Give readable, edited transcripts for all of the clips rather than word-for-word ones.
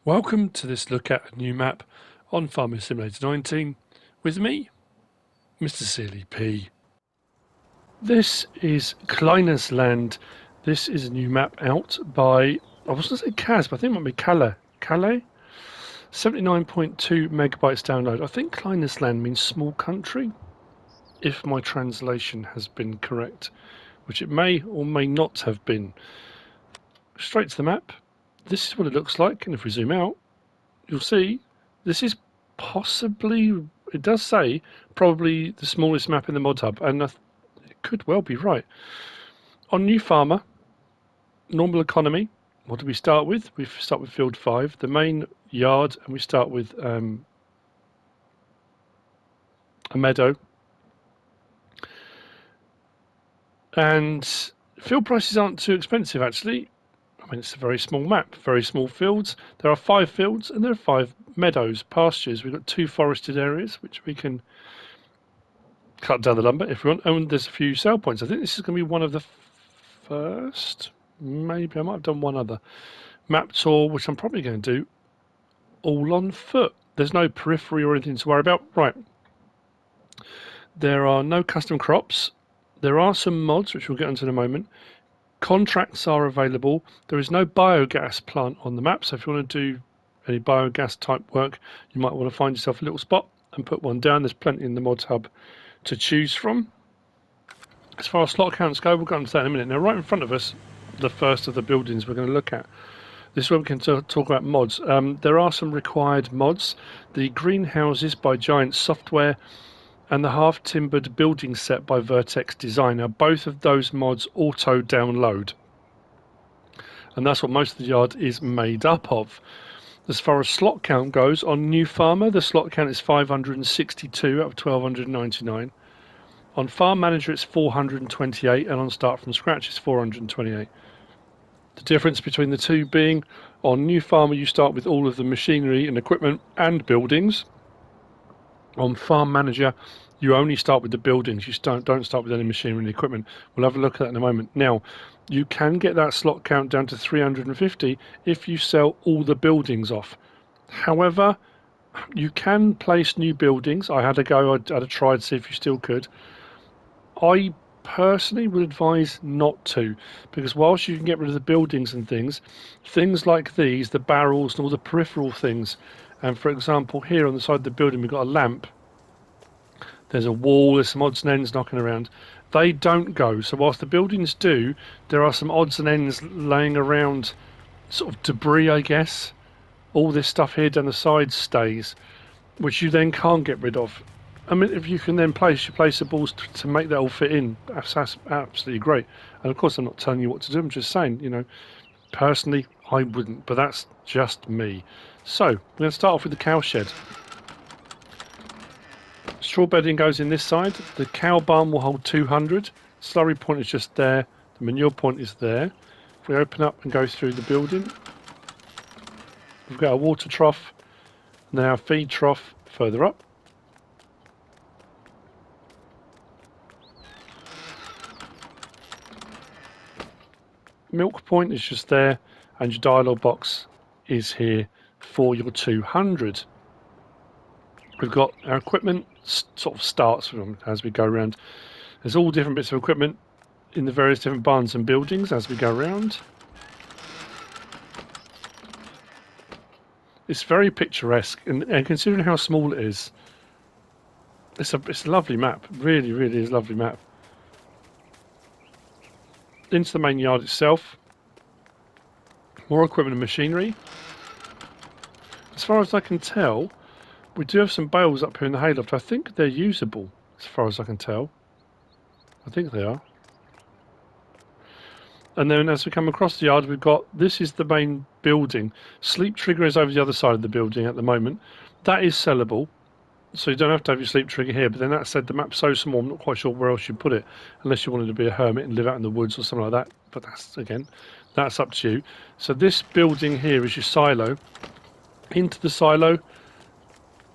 Welcome to this look at a new map on Farming Simulator 19 with me, MrSealyp. This is KLEINES Land. This is a new map out by, I was going to say Kaz, but I think it might be Calais? 79.2 megabytes download. I think KLEINES Land means small country, if my translation has been correct, which it may or may not have been. Straight to the map. This is what it looks like, and if we zoom out, you'll see this is possibly, it does say, probably the smallest map in the mod hub, and it could well be right. On New Farmer, normal economy, what do we start with? We start with field 5, the main yard, and we start with a meadow. And field prices aren't too expensive, actually. I mean, it's a very small map, very small fields. There are 5 fields and there are 5 meadows, pastures. We've got 2 forested areas, which we can cut down the lumber if we want. And there's a few sale points. I think this is going to be one of the first. Maybe I might have done one other map tour, which I'm probably going to do all on foot. There's no periphery or anything to worry about. Right. There are no custom crops. There are some mods, which we'll get into in a moment. Contracts are available. There is no biogas plant on the map, so if you want to do any biogas type work, you might want to find yourself a little spot and put one down. There's plenty in the mod hub to choose from. As far as slot counts go, we'll go into that in a minute. Now, right in front of us, the first of the buildings we're going to look at. This is where we can talk about mods. There are some required mods. The greenhouses by Giant Software and the half-timbered building set by VertexDezign. Now, both of those mods auto-download. And that's what most of the yard is made up of. As far as slot count goes, on New Farmer, the slot count is 562 out of 1299. On Farm Manager, it's 428, and on Start From Scratch, it's 428. The difference between the two being, on New Farmer, you start with all of the machinery and equipment and buildings. On Farm Manager, you only start with the buildings. You don't start with any machinery and equipment. We'll have a look at that in a moment. Now, you can get that slot count down to 350 if you sell all the buildings off. However, you can place new buildings. I had a go. I had a try to see if you still could. I personally would advise not to, because whilst you can get rid of the buildings and things like these, the barrels and all the peripheral things, and for example, here on the side of the building, we've got a lamp. There's a wall, there's some odds and ends knocking around. They don't go. So whilst the buildings do, there are some odds and ends laying around, sort of debris, I guess. All this stuff here down the side stays, which you then can't get rid of. I mean, if you can then place your placeables to make that all fit in, that's absolutely great. And of course, I'm not telling you what to do. I'm just saying, you know, personally, I wouldn't, but that's just me. So, we're going to start off with the cow shed. Straw bedding goes in this side. The cow barn will hold 200. Slurry point is just there. The manure point is there. If we open up and go through the building, we've got our water trough and then our feed trough further up. Milk point is just there, and your dialogue box is here for your 200. We've got our equipment sort of starts from as we go around. There's all different bits of equipment in the various different barns and buildings as we go around. It's very picturesque, and considering how small it is, it's a lovely map. Really, really is a lovely map. Into the main yard itself. More equipment and machinery. As far as I can tell, we do have some bales up here in the hayloft. I think they're usable, as far as I can tell. I think they are. And then as we come across the yard, we've got, this is the main building. Sleep trigger is over the other side of the building at the moment. That is sellable. So you don't have to have your sleep trigger here. But then that said, the map's so small, I'm not quite sure where else you put it. Unless you wanted to be a hermit and live out in the woods or something like that. But that's, again, that's up to you. So this building here is your silo. Into the silo.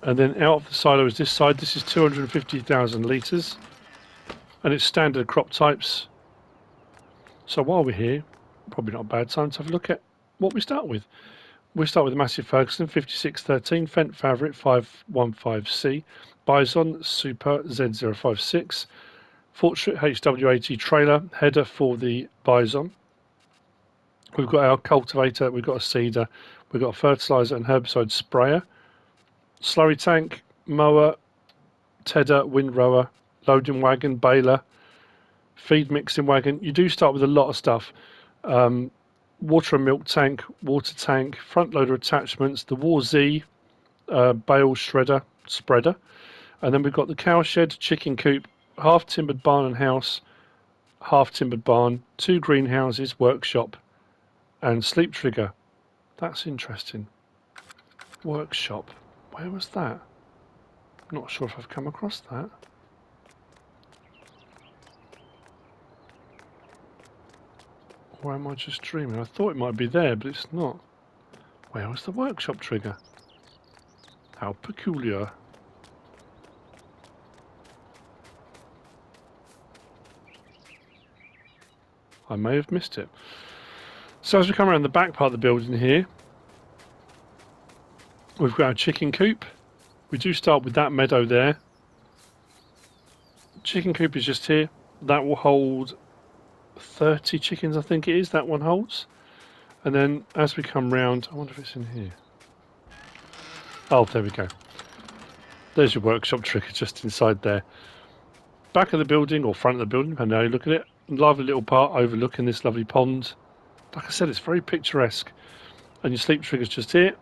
And then out of the silo is this side. This is 250,000 litres. And it's standard crop types. So while we're here, probably not a bad time to have a look at what we start with. We start with the Massey Ferguson 5613, Fendt Favourite 515C, Bison Super Z056, Fortune HW80 trailer, header for the Bison. We've got our cultivator, we've got a seeder, we've got a fertiliser and herbicide sprayer, slurry tank, mower, tedder, windrower, loading wagon, baler, feed mixing wagon. You do start with a lot of stuff. Water and milk tank, water tank, front loader attachments, the War Z, bale shredder, spreader. And then we've got the cow shed, chicken coop, half timbered barn and house, half timbered barn, 2 greenhouses, workshop, and sleep trigger. That's interesting. Workshop. Where was that? I'm not sure if I've come across that. Or am I just dreaming? I thought it might be there, but it's not. Where was the workshop trigger? How peculiar. I may have missed it. So as we come around the back part of the building here, we've got our chicken coop. We do start with that meadow there. Chicken coop is just here. That will hold 30 chickens, I think it is, that one holds. And then as we come round, I wonder if it's in here. Oh, there we go. There's your workshop trigger just inside there. Back of the building, or front of the building, depending on how you look at it. Lovely little part overlooking this lovely pond. Like I said, it's very picturesque. And your sleep trigger's just here.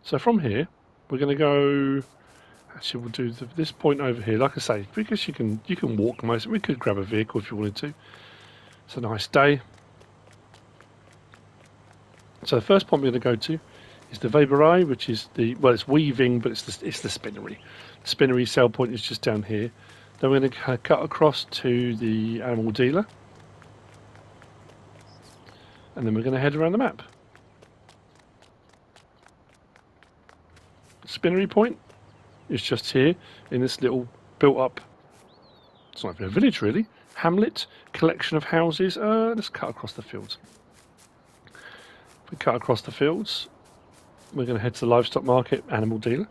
So from here, we're going to go. Actually, we'll do this point over here. Like I say, because you can walk most. We could grab a vehicle if you wanted to. It's a nice day. So the first point we're going to go to is the Weberei, which is it's weaving, but it's the spinnery. The spinnery sell point is just down here. Then we're going to cut across to the animal dealer, and then we're going to head around the map. Spinnery point is just here in this little built-up. It's not even a village really. Hamlet, collection of houses. Let's cut across the fields. If we cut across the fields, we're going to head to the livestock market, animal dealer.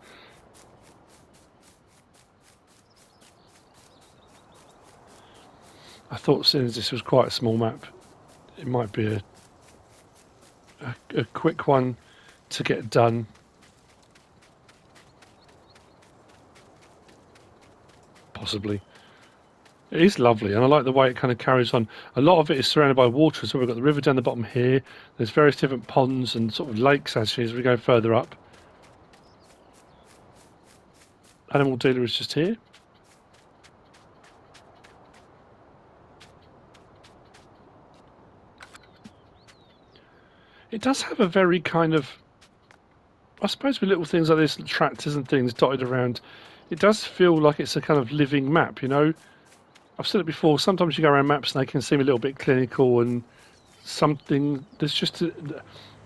I thought, seeing as this was quite a small map, it might be a quick one to get done. Possibly. It is lovely, and I like the way it kind of carries on. A lot of it is surrounded by water, so we've got the river down the bottom here. There's various different ponds and sort of lakes actually as we go further up. Animal dealer is just here. It does have a very kind of, I suppose with little things like this, tractors and things dotted around, it does feel like it's a kind of living map, you know. I've said it before, sometimes you go around maps and they can seem a little bit clinical and something, there's just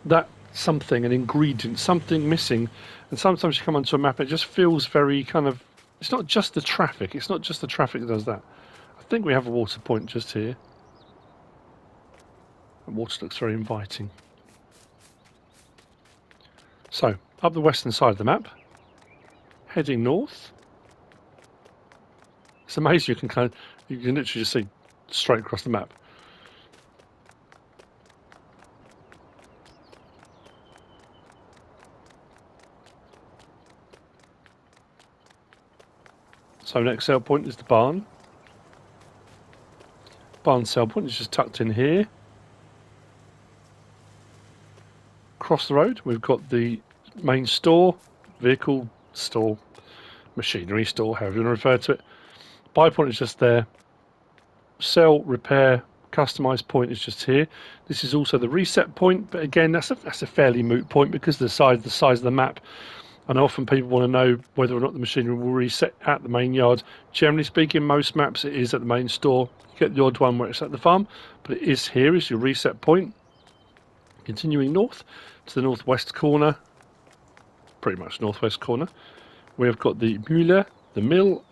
that something, an ingredient, something missing. And sometimes you come onto a map, it just feels very kind of, it's not just the traffic, it's not just the traffic that does that. I think we have a water point just here. The water looks very inviting. So, up the western side of the map, heading north. It's amazing, you can literally just see straight across the map. So next sell point is the barn. Barn sell point is just tucked in here. Across the road we've got the main store, vehicle store, machinery store, however you want to refer to it. Buy point is just there. Sell, repair, customize point is just here. This is also the reset point, but again that's a fairly moot point because of the size of the map. And often people want to know whether or not the machinery will reset at the main yard. Generally speaking, most maps it is at the main store. You get the odd one where it's at the farm, but it is here is your reset point. Continuing north to the northwest corner, pretty much northwest corner, we have got the Mühle, the mill.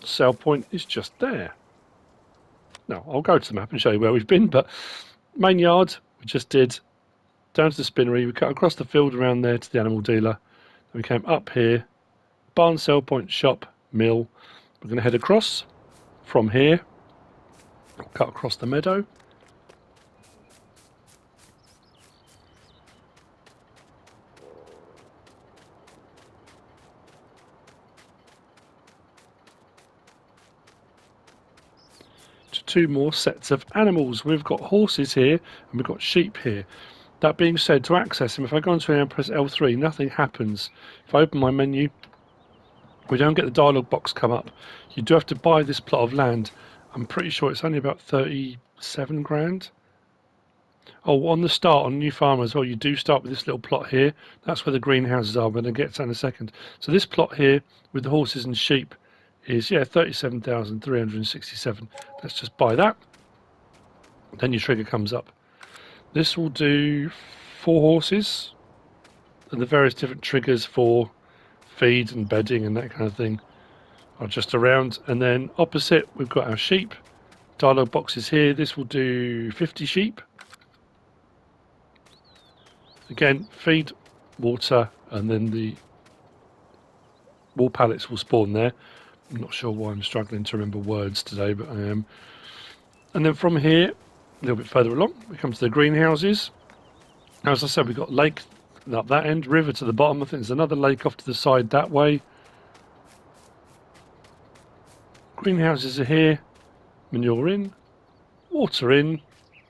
Sell point is just there. Now, I'll go to the map and show you where we've been, but main yard, we just did down to the spinnery. We cut across the field around there to the animal dealer. Then we came up here, barn, sell point, shop, mill. We're going to head across from here, cut across the meadow. Two more sets of animals. We've got horses here and we've got sheep here. That being said, to access them, if I go into here and press L3, nothing happens. If I open my menu, we don't get the dialog box come up. You do have to buy this plot of land. I'm pretty sure it's only about 37 grand. Oh, on the start, on New Farmer as well, you do start with this little plot here. That's where the greenhouses are. We're going to get to that in a second. So this plot here with the horses and sheep is, yeah, 37,367. Let's just buy that. Then your trigger comes up. This will do 4 horses and the various different triggers for feed and bedding and that kind of thing are just around. And then opposite, we've got our sheep. Dialog boxes here. This will do 50 sheep. Again, feed, water, and then the wool pallets will spawn there. I'm not sure why I'm struggling to remember words today, but I am. And then from here, a little bit further along, we come to the greenhouses. Now, as I said, we've got lake up that end, river to the bottom. I think there's another lake off to the side that way. Greenhouses are here, manure in, water in,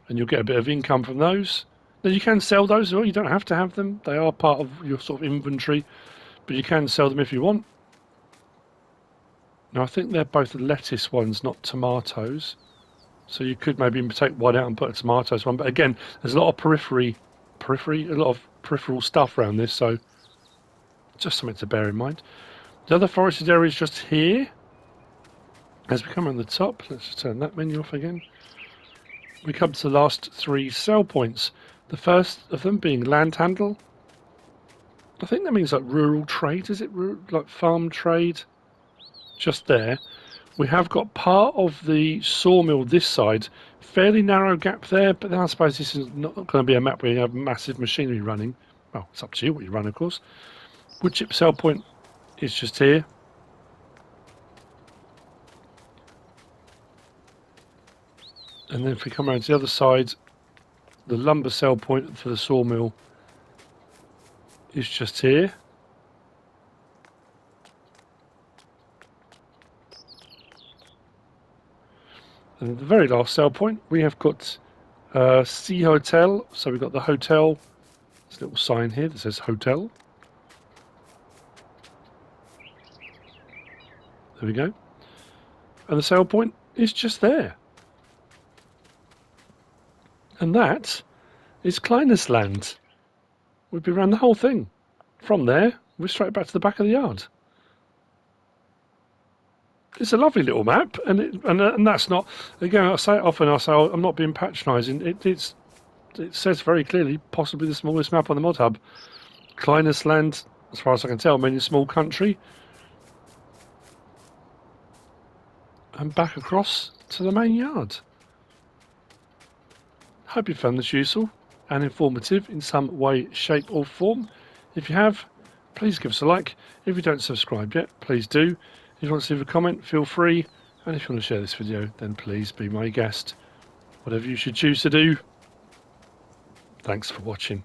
and you'll get a bit of income from those. Now, you can sell those as well. You don't have to have them. They are part of your sort of inventory, but you can sell them if you want. Now, I think they're both lettuce ones, not tomatoes. So you could maybe take one out and put a tomatoes one. But again, there's a lot of a lot of peripheral stuff around this. So just something to bear in mind. The other forested area is just here. As we come on the top, let's just turn that menu off again. We come to the last 3 sell points. The first of them being land handle. I think that means like rural trade. Is it like farm trade? Just there. We have got part of the sawmill this side, fairly narrow gap there, but then I suppose this is not going to be a map where you have massive machinery running. Well, it's up to you what you run, of course. Wood chip sell point is just here. And then if we come around to the other side, the lumber sell point for the sawmill is just here. And at the very last sell point, we have got Sea Hotel. So we've got the hotel. There's a little sign here that says hotel. There we go. And the sell point is just there. And that is KLEINES Land. We'd be around the whole thing. From there, we're straight back to the back of the yard. It's a lovely little map, and that's not, again, I say it often, I'm not being patronising. It says very clearly, possibly the smallest map on the mod hub. KLEINES Land, as far as I can tell, meaning small country. And back across to the main yard. Hope you found this useful and informative in some way, shape or form. If you have, please give us a like. If you don't subscribe yet, please do. If you want to leave a comment, feel free. And if you want to share this video, then please be my guest. Whatever you should choose to do. Thanks for watching.